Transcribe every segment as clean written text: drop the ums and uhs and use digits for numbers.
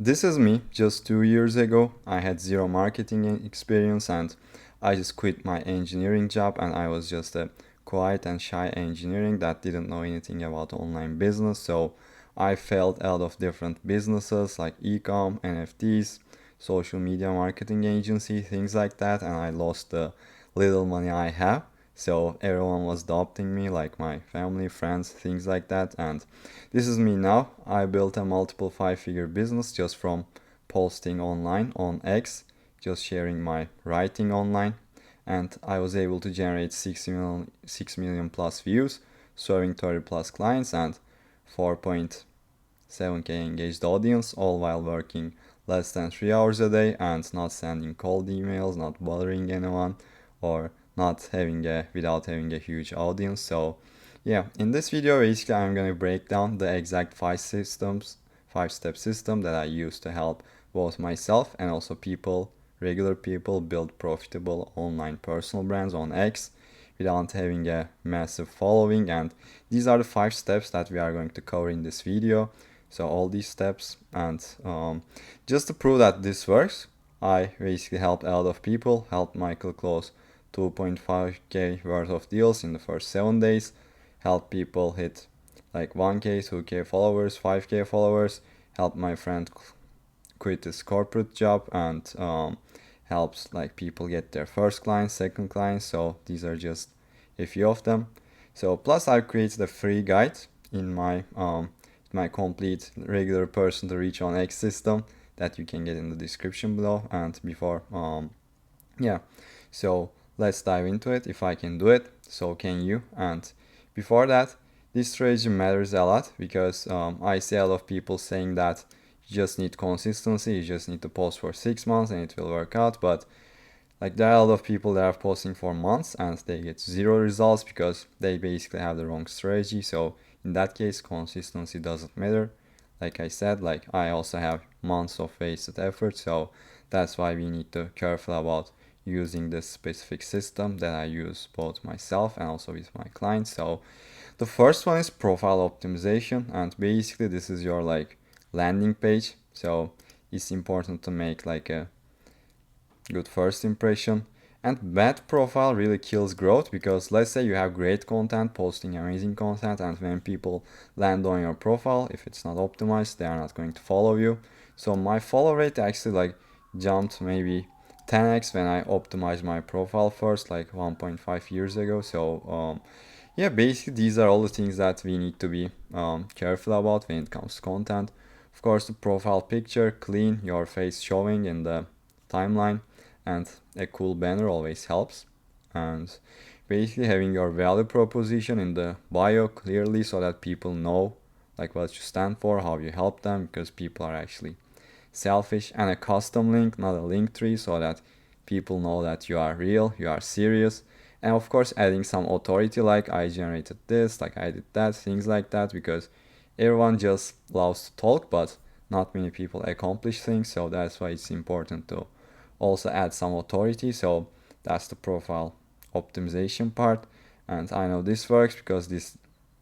This is me just 2 years ago. I had zero marketing experience and I just quit my engineering job and I was just a quiet and shy engineering that didn't know anything about online business. So I failed a lot of different businesses like e-com, NFTs, social media marketing agency, things like that, and I lost the little money I have. So everyone was adopting me, like my family, friends, things like that. And this is me now. I built a multiple five-figure business just from posting online on X, just sharing my writing online. And I was able to generate 6 million plus views, serving 30 plus clients and 4.7K engaged audience, all while working less than 3 hours a day and not sending cold emails, not bothering anyone, or not having a without having a huge audience. So yeah, in this video basically I'm gonna break down the exact five-step system that I use to help both myself and also people, regular people, build profitable online personal brands on X without having a massive following. And these are the 5 steps that we are going to cover in this video. So all these steps, and just to prove that this works, I basically helped a lot of people. Helped Michael close 2.5k worth of deals in the first 7 days. Helped people hit like 1k, 2k followers, 5k followers. Helped my friend quit his corporate job and helps like people get their first clients, second clients. So these are just a few of them. So plus I created a free guide in my complete regular person to reach on X system that you can get in the description below. And before yeah, so let's dive into it. If I can do it, so can you. And before that, this strategy matters a lot because I see a lot of people saying that you just need consistency, you just need to post for 6 months and it will work out. But like there are a lot of people that are posting for months and they get zero results because they basically have the wrong strategy. So in that case, consistency doesn't matter. Like I said, like I also have months of wasted effort, so that's why we need to be careful about using this specific system that I use both myself and also with my clients. So the first one is profile optimization, and basically this is your like landing page. So it's important to make like a good first impression. And bad profile really kills growth because let's say you have great content, posting amazing content, and when people land on your profile, if it's not optimized, they are not going to follow you. So my follow rate actually like jumped maybe 10x when I optimized my profile first, like 1.5 years ago. So yeah, basically these are all the things that we need to be careful about when it comes to content. Of course, the profile picture, clean, your face showing in the timeline, and a cool banner always helps. And basically having your value proposition in the bio clearly so that people know like what you stand for, how you help them, because people are actually selfish. And a custom link, not a link tree, so that people know that you are real, you are serious. And of course adding some authority like I generated this, like I did that, things like that, because everyone just loves to talk but not many people accomplish things. So that's why it's important to also add some authority. So that's the profile optimization part. And I know this works because this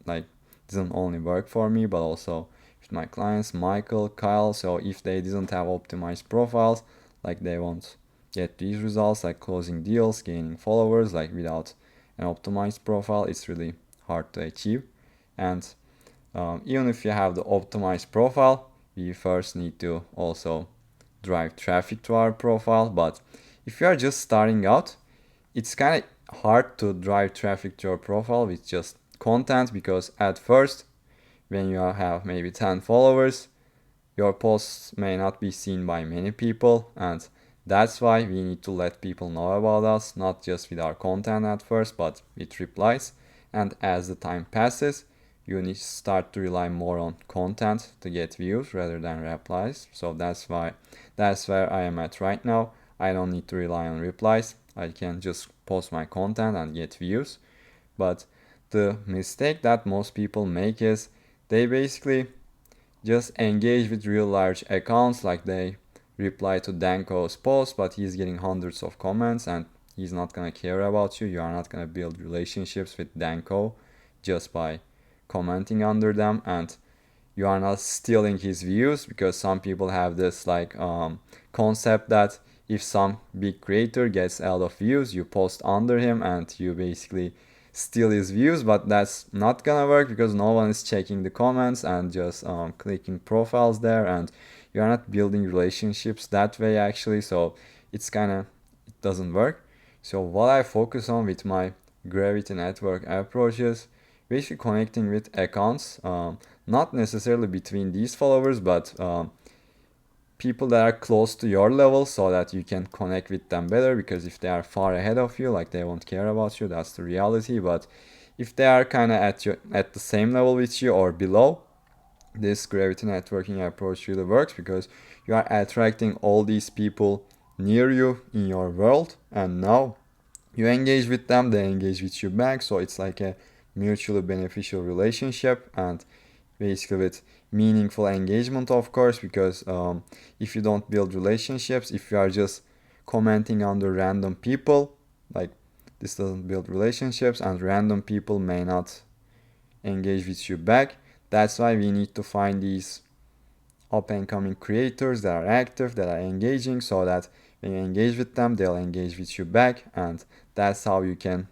like doesn't only work for me but also with my clients Michael, Kyle. So if they didn't have optimized profiles, like they won't get these results, like closing deals, gaining followers. Like without an optimized profile it's really hard to achieve. And even if you have the optimized profile, we first need to also drive traffic to our profile. But if you are just starting out, it's kind of hard to drive traffic to your profile with just content because at first, when you have maybe 10 followers, your posts may not be seen by many people, and that's why we need to let people know about us, not just with our content at first, but with replies. And as the time passes, you need to start to rely more on content to get views rather than replies. So that's where I am at right now. I don't need to rely on replies. I can just post my content and get views. But the mistake that most people make is they basically just engage with real large accounts, like they reply to Danko's post but he's getting hundreds of comments and he's not gonna care about you. You are not gonna build relationships with Danko just by commenting under them. And you are not stealing his views, because some people have this like concept that if some big creator gets a lot of views, you post under him and you basically steal his views. But that's not gonna work, because no one is checking the comments and just clicking profiles there, and you are not building relationships that way actually. So it's kind of, it doesn't work. So what I focus on with my gravity network approaches, basically connecting with accounts, not necessarily between these followers, but people that are close to your level, so that you can connect with them better. Because if they are far ahead of you, like, they won't care about you, that's the reality. But if they are kind of at the same level with you or below, this gravity networking approach really works, because you are attracting all these people near you in your world, and now you engage with them, they engage with you back. So it's like a mutually beneficial relationship, and basically with meaningful engagement, of course. Because if you don't build relationships, if you are just commenting under random people, like, this doesn't build relationships, and random people may not engage with you back. That's why we need to find these up and coming creators that are active, that are engaging, so that when you engage with them, they'll engage with you back. And that's how you can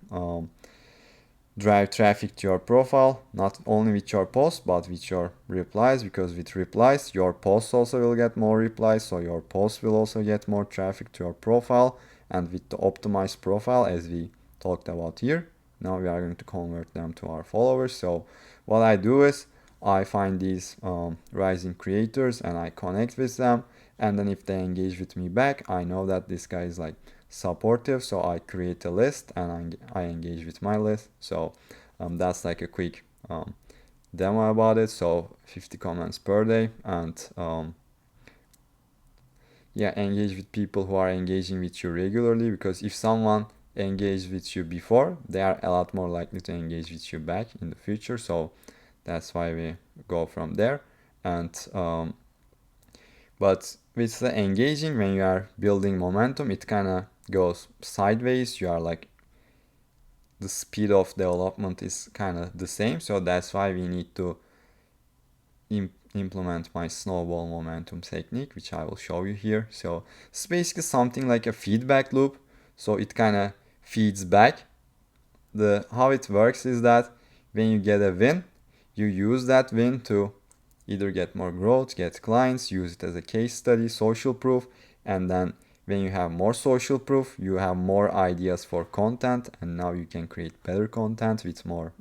drive traffic to your profile, not only with your posts but with your replies. Because with replies, your posts also will get more replies, so your posts will also get more traffic to your profile. And with the optimized profile, as we talked about here, now we are going to convert them to our followers. So what I do is, I find these rising creators and I connect with them, and then if they engage with me back, I know that this guy is like supportive, so I create a list and I engage with my list. So that's like a quick demo about it. So 50 comments per day, and yeah, engage with people who are engaging with you regularly, because if someone engaged with you before, they are a lot more likely to engage with you back in the future. So that's why we go from there. And but with the engaging, when you are building momentum, it kind of goes sideways. You are like, the speed of development is kind of the same. So that's why we need to implement my snowball momentum technique, which I will show you here. So it's basically something like a feedback loop. So it kind of feeds back. The how it works is that when you get a win, you use that win to either get more growth, get clients, use it as a case study, social proof, and then when you have more social proof, you have more ideas for content, and now you can create better content with more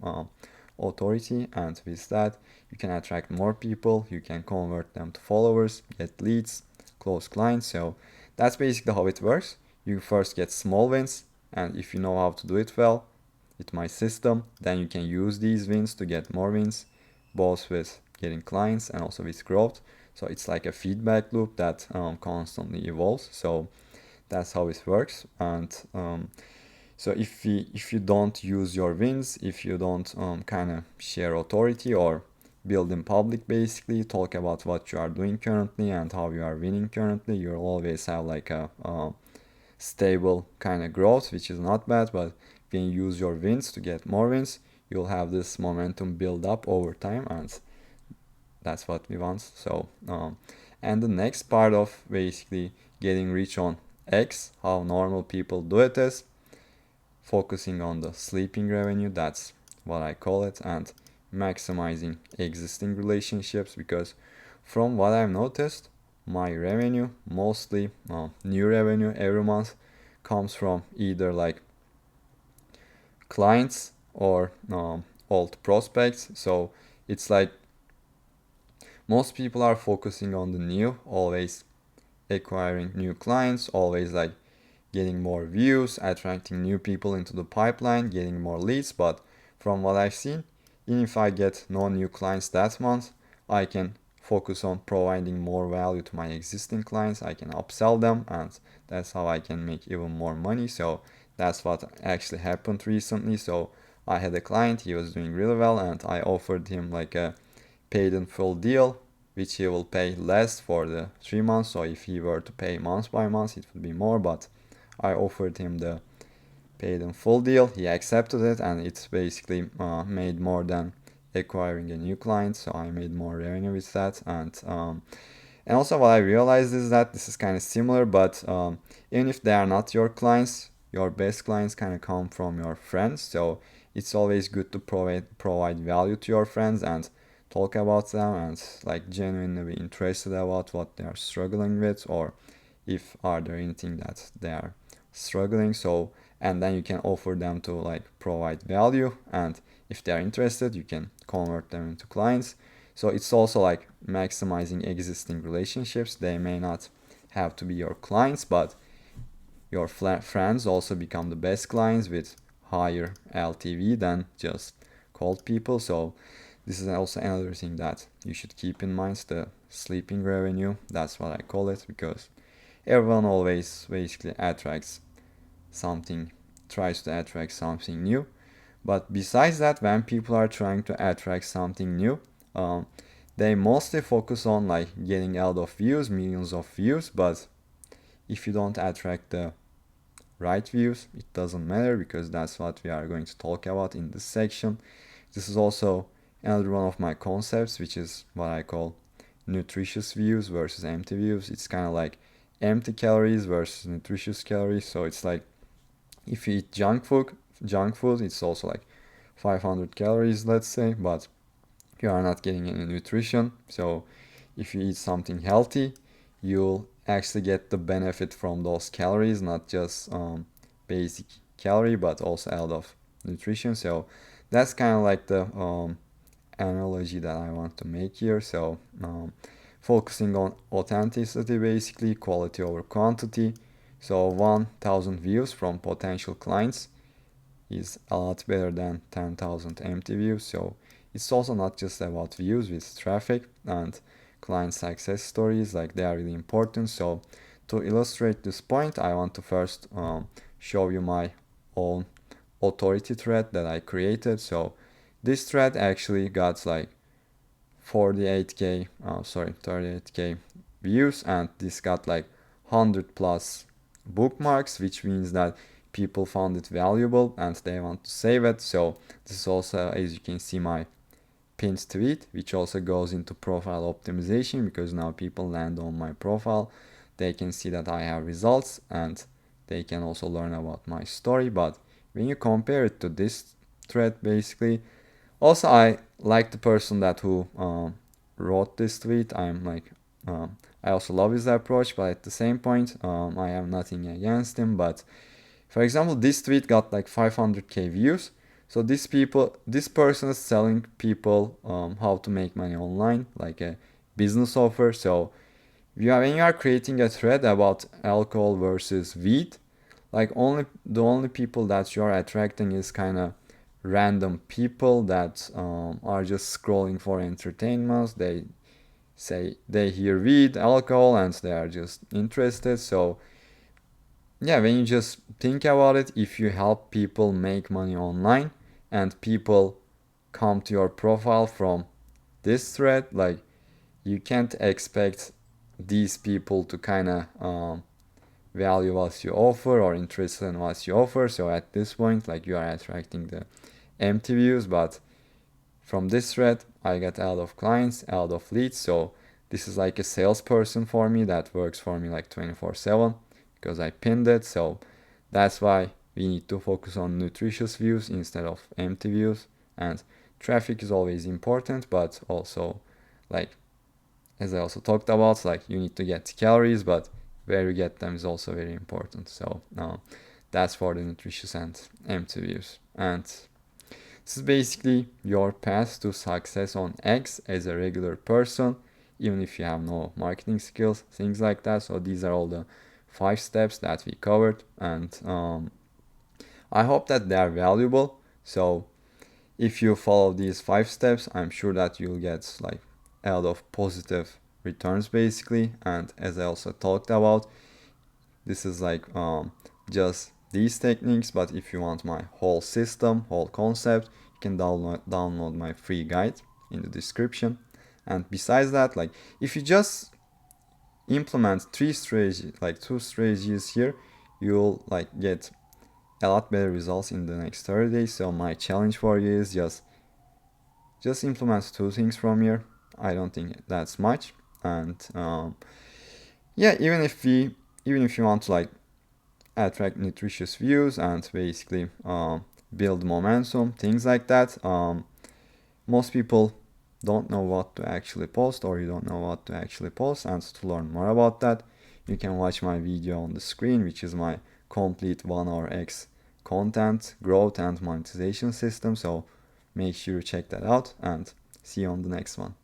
authority, and with that you can attract more people, you can convert them to followers, get leads, close clients. So that's basically how it works. You first get small wins, and if you know how to do it well with my system, then you can use these wins to get more wins, both with getting clients and also with growth. So it's like a feedback loop that constantly evolves. So that's how it works. And so if you don't use your wins, if you don't kind of share authority or build in public, basically talk about what you are doing currently and how you are winning currently, you'll always have like a stable kind of growth, which is not bad. But when you use your wins to get more wins, you'll have this momentum build up over time, and that's what we want. So and the next part of basically getting rich on X, how normal people do it, is focusing on the sleeping revenue. That's what I call it, and maximizing existing relationships. Because from what I've noticed, my revenue, mostly new revenue every month, comes from either like clients or old prospects. So it's like most people are focusing on the new, always acquiring new clients, always like getting more views, attracting new people into the pipeline, getting more leads. But from what I've seen, even if I get no new clients that month, I can focus on providing more value to my existing clients. I can upsell them, and that's how I can make even more money. So that's what actually happened recently. So I had a client, he was doing really well, and I offered him like a paid in full deal, which he will pay less for the 3 months. So if he were to pay month by month, it would be more. But I offered him the paid in full deal. He accepted it, and it's basically made more than acquiring a new client, so I made more revenue with that. And also what I realized is that this is kind of similar, but even if they are not your clients, your best clients kind of come from your friends. So it's always good to provide value to your friends and talk about them and like genuinely be interested about what they are struggling with, or if are there anything that they are struggling. So and then you can offer them to like provide value, and if they are interested you can convert them into clients. So it's also like maximizing existing relationships. They may not have to be your clients, but your friends also become the best clients with higher LTV than just cold people. So this is also another thing that you should keep in mind, the sleeping revenue. That's what I call it, because everyone always basically attracts something, tries to attract something new. But besides that, when people are trying to attract something new, um, they mostly focus on like getting a lot of views, millions of views. But if you don't attract the right views, it doesn't matter, because that's what we are going to talk about in this section. This is also another one of my concepts, which is what I call nutritious views versus empty views. It's kind of like empty calories versus nutritious calories. So it's like if you eat junk food, it's also like 500 calories, let's say, but you are not getting any nutrition. So if you eat something healthy, you'll actually get the benefit from those calories, not just basic calorie, but also a lot of nutrition. So that's kind of like the analogy that I want to make here. So focusing on authenticity, basically quality over quantity. So 1,000 views from potential clients is a lot better than 10,000 empty views. So it's also not just about views with traffic and client success stories, like they are really important. So to illustrate this point, I want to first show you my own authority thread that I created. So this thread actually got like 38k views, and this got like 100 plus bookmarks, which means that people found it valuable and they want to save it. So this is also, as you can see, my pinned tweet, which also goes into profile optimization, because now people land on my profile, they can see that I have results and they can also learn about my story. But when you compare it to this thread, basically, also I like the person that who wrote this tweet. I also love his approach, but at the same point, I have nothing against him. But for example, this tweet got like 500k views. So this person is telling people how to make money online, like a business offer. So when you are creating a thread about alcohol versus weed, like the only people that you are attracting is kind of random people that are just scrolling for entertainment. They say they hear weed, alcohol, and they are just interested. So yeah, when you just think about it, if you help people make money online and people come to your profile from this thread, like you can't expect these people to kind of value what you offer or interested in what you offer. So at this point, like you are attracting the empty views, but from this thread, I get a lot of clients, a lot of leads. So this is like a salesperson for me that works for me like 24/7 because I pinned it. So that's why we need to focus on nutritious views instead of empty views. And traffic is always important, but also like as I also talked about, like you need to get calories, but where you get them is also very important. So that's for the nutritious and empty views. And this is basically your path to success on X as a regular person, even if you have no marketing skills, things like that. So these are all the 5 steps that we covered, and I hope that they are valuable. So if you follow these 5 steps, I'm sure that you'll get like a lot of positive returns basically. And as I also talked about, this is like just these techniques, but if you want my whole system, whole concept, you can download my free guide in the description. And besides that, like if you just implement 3 strategies, like 2 strategies here, you'll like get a lot better results in the next 30 days. So my challenge for you is just just implement two things from here. I don't think that's much. And yeah, even if you want to like attract nutritious views and basically build momentum, things like that, most people don't know what to actually post, or you don't know what to actually post. And to learn more about that, you can watch my video on the screen, which is my complete 1 hour X content growth and monetization system. So make sure you check that out, and see you on the next one.